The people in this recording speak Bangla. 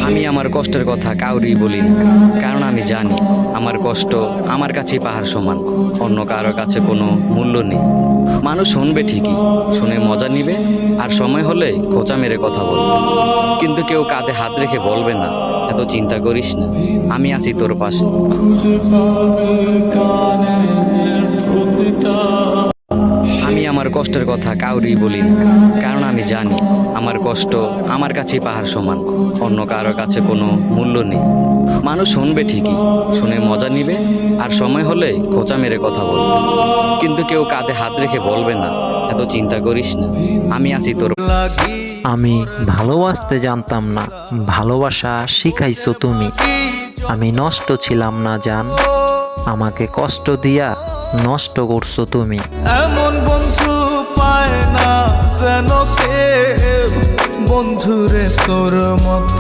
আমি আমার কষ্টের কথা কাউরি বলি না, কারণ আমি জানি আমার কষ্ট আমার কাছেই পাহাড় সমান, অন্য কারোর কাছে কোনো মূল্য নেই। মানুষ শুনবে ঠিকই, শুনে মজা নিবে, আর সময় হলে খোঁচা মেরে কথা বলবে, কিন্তু কেউ কাঁধে হাত রেখে বলবে না এত চিন্তা করিস না, আমি আছি তোর পাশে। আমি আমার কষ্টের কথা কাউরি বলি না, কারণ আমি জানি আমার কষ্ট আমার কাছেই পাহাড় সমান, অন্য কারোর কাছে কোনো মূল্য নেই। মানুষ শুনবে ঠিকই, শুনে মজা নিবে, আর সময় হলে খোঁচা মেরে কথা বলবে, কিন্তু কেউ কাঁধে হাত রেখে বলবে না এত চিন্তা করিস না, আমি আছি তোর। আমি ভালোবাসতে জানতাম না, ভালোবাসা শিখাইছো তুমি। আমি নষ্ট ছিলাম না জান, আমাকে কষ্ট দিয়া নষ্ট করছো তুমি। এমন বন্ধু পায় না যেন কেউ, বন্ধুরে তোর মতো।